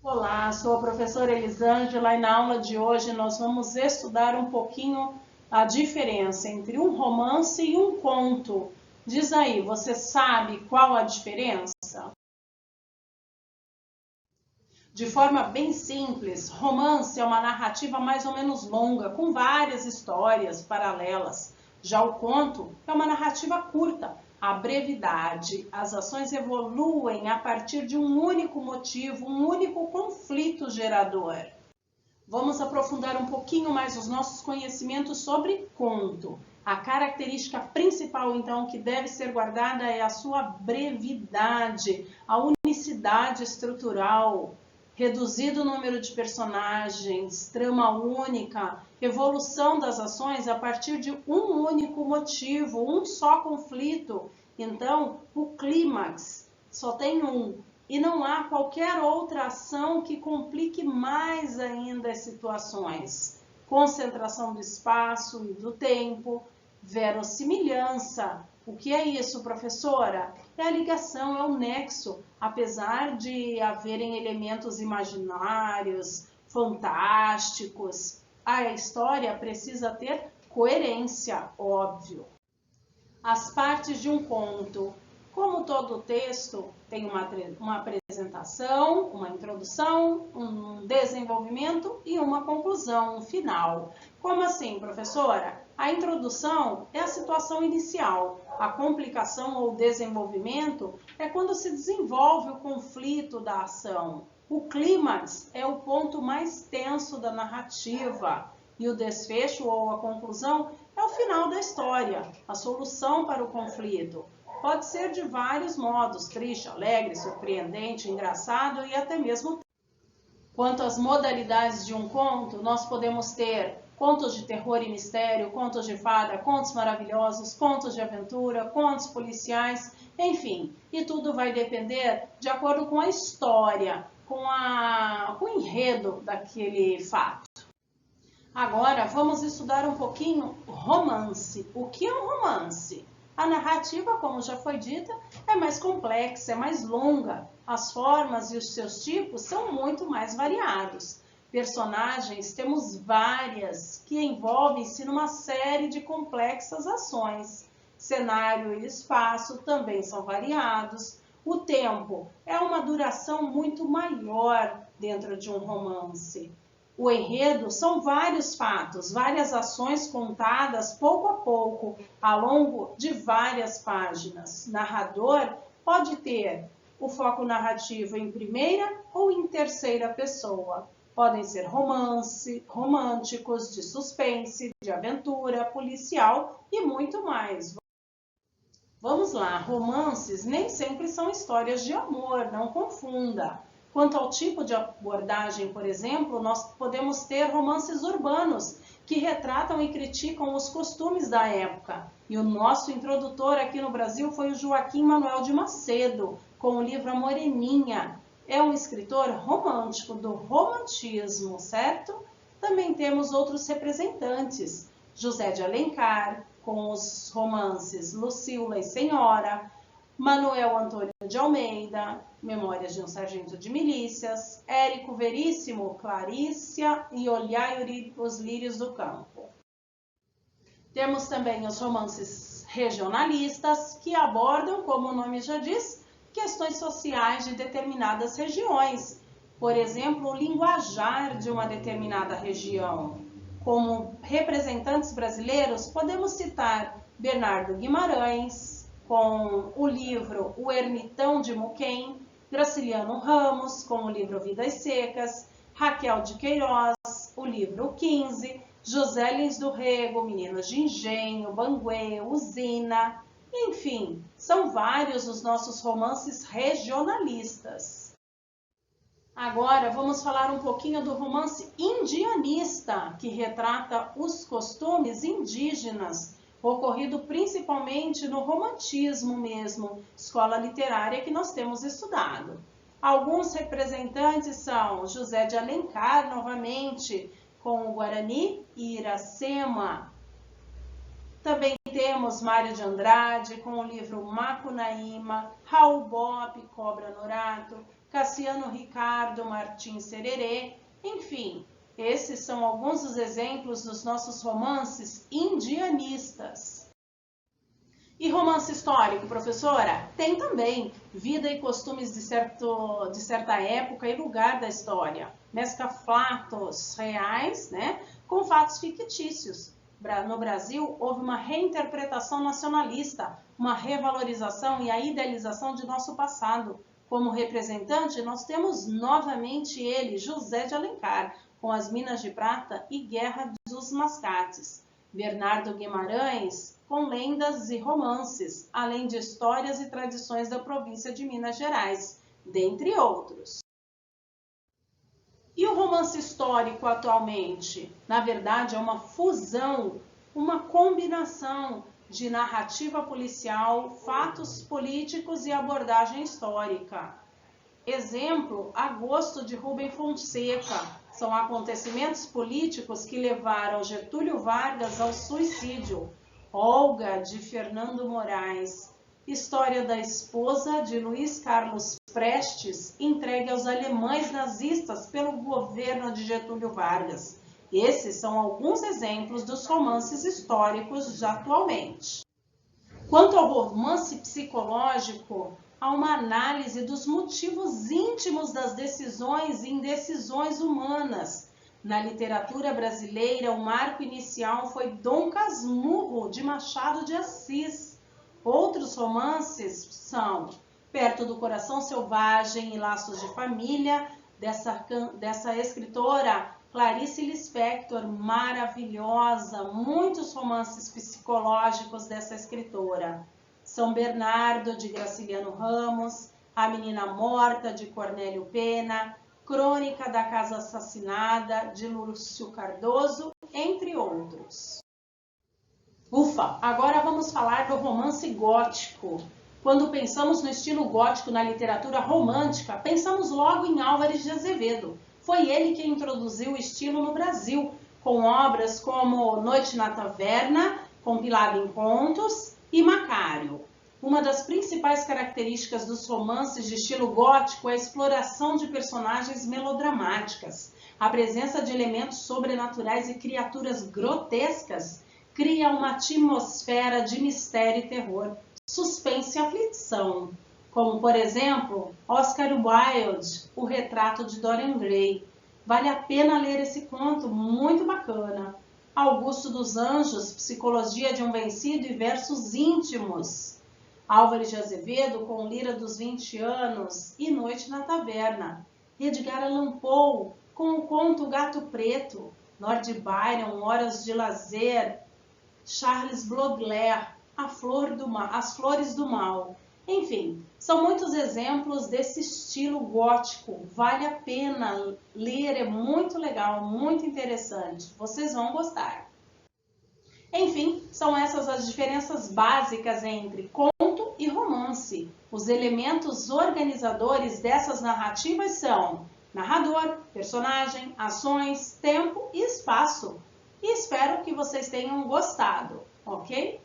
Olá, sou a professora Elisângela e na aula de hoje nós vamos estudar um pouquinho a diferença entre um romance e um conto. Diz aí, você sabe qual a diferença? De forma bem simples, romance é uma narrativa mais ou menos longa, com várias histórias paralelas. Já o conto é uma narrativa curta, a brevidade. As ações evoluem a partir de um único motivo, um único conflito gerador. Vamos aprofundar um pouquinho mais os nossos conhecimentos sobre conto. A característica principal, então, que deve ser guardada é a sua brevidade, a unicidade estrutural, reduzido o número de personagens, trama única, evolução das ações a partir de um único motivo, um só conflito. Então, o clímax só tem um. E não há qualquer outra ação que complique mais ainda as situações. Concentração do espaço e do tempo, verossimilhança. O que é isso, professora? É a ligação, é o nexo. Apesar de haverem elementos imaginários, fantásticos, a história precisa ter coerência, óbvio. As partes de um conto. Como todo texto, tem uma apresentação, uma introdução, um desenvolvimento e uma conclusão, um final. Como assim, professora? A introdução é a situação inicial. A complicação ou desenvolvimento é quando se desenvolve o conflito da ação. O clímax é o ponto mais tenso da narrativa. E o desfecho ou a conclusão é o final da história, a solução para o conflito. Pode ser de vários modos, triste, alegre, surpreendente, engraçado e até mesmo. Quanto às modalidades de um conto, nós podemos ter contos de terror e mistério, contos de fada, contos maravilhosos, contos de aventura, contos policiais, enfim. E tudo vai depender de acordo com a história, com o enredo daquele fato. Agora vamos estudar um pouquinho romance. O que é um romance? A narrativa, como já foi dita, é mais complexa, é mais longa. As formas e os seus tipos são muito mais variados. Personagens, temos várias que envolvem-se numa série de complexas ações. Cenário e espaço também são variados. O tempo é uma duração muito maior dentro de um romance. O enredo são vários fatos, várias ações contadas pouco a pouco, ao longo de várias páginas. Narrador pode ter o foco narrativo em primeira ou em terceira pessoa. Podem ser românticos, de suspense, de aventura, policial e muito mais. Vamos lá, romances nem sempre são histórias de amor, não confunda. Quanto ao tipo de abordagem, por exemplo, nós podemos ter romances urbanos, que retratam e criticam os costumes da época. E o nosso introdutor aqui no Brasil foi o Joaquim Manuel de Macedo, com o livro A Moreninha. É um escritor romântico, do romantismo, certo? Também temos outros representantes. José de Alencar, com os romances Lucila e Senhora, Manuel Antônio de Almeida, Memórias de um Sargento de Milícias, Érico Veríssimo, Clarícia e Olhai os Lírios do Campo. Temos também os romances regionalistas, que abordam, como o nome já diz, questões sociais de determinadas regiões. Por exemplo, o linguajar de uma determinada região. Como representantes brasileiros, podemos citar Bernardo Guimarães, com o livro O Ermitão de Muquem, Graciliano Ramos, com o livro Vidas Secas, Raquel de Queiroz, o livro 15, José Lins do Rego, Meninos de Engenho, Banguê, Usina, enfim, são vários os nossos romances regionalistas. Agora vamos falar um pouquinho do romance indianista, que retrata os costumes indígenas, ocorrido principalmente no romantismo mesmo, escola literária que nós temos estudado. Alguns representantes são José de Alencar, novamente, com o Guarani e Iracema. Também temos Mário de Andrade, com o livro Macunaíma, Raul Bopp, Cobra Norato, Cassiano Ricardo, Martim Sererê, enfim, esses são alguns dos exemplos dos nossos romances indianistas. E romance histórico, professora? Tem também vida e costumes de certa época e lugar da história. Mescla fatos reais, né, com fatos fictícios. No Brasil, houve uma reinterpretação nacionalista, uma revalorização e a idealização de nosso passado. Como representante, nós temos novamente ele, José de Alencar, com As Minas de Prata e Guerra dos Mascates. Bernardo Guimarães, com lendas e romances, além de histórias e tradições da província de Minas Gerais, dentre outros. E o romance histórico atualmente? Na verdade, é uma fusão, uma combinação de narrativa policial, fatos políticos e abordagem histórica. Exemplo, Agosto de Rubem Fonseca. São acontecimentos políticos que levaram Getúlio Vargas ao suicídio. Olga, de Fernando Moraes. História da esposa de Luiz Carlos Prestes, entregue aos alemães nazistas pelo governo de Getúlio Vargas. Esses são alguns exemplos dos romances históricos de atualmente. Quanto ao romance psicológico, há uma análise dos motivos íntimos das decisões e indecisões humanas. Na literatura brasileira, o marco inicial foi Dom Casmurro, de Machado de Assis. Outros romances são Perto do Coração Selvagem e Laços de Família, dessa escritora Clarice Lispector, maravilhosa, muitos romances psicológicos dessa escritora. São Bernardo, de Graciliano Ramos, A Menina Morta, de Cornélio Pena, Crônica da Casa Assassinada, de Lúcio Cardoso, entre outros. Ufa! Agora vamos falar do romance gótico. Quando pensamos no estilo gótico na literatura romântica, pensamos logo em Álvares de Azevedo. Foi ele que introduziu o estilo no Brasil, com obras como Noite na Taverna, compilado em contos, e Macário. Uma das principais características dos romances de estilo gótico é a exploração de personagens melodramáticas. A presença de elementos sobrenaturais e criaturas grotescas cria uma atmosfera de mistério e terror, suspense e aflição, como, por exemplo, Oscar Wilde, O Retrato de Dorian Gray. Vale a pena ler esse conto, muito bacana. Augusto dos Anjos, Psicologia de um Vencido e Versos Íntimos. Álvares de Azevedo, com Lira dos 20 Anos e Noite na Taverna. Edgar Allan Poe, com o conto Gato Preto. Lord Byron, Horas de Lazer. Charles Baudelaire, As Flores do Mal. Enfim, são muitos exemplos desse estilo gótico. Vale a pena ler, é muito legal, muito interessante. Vocês vão gostar. Enfim, são essas as diferenças básicas entre conto e romance. Os elementos organizadores dessas narrativas são narrador, personagem, ações, tempo e espaço. E espero que vocês tenham gostado, ok?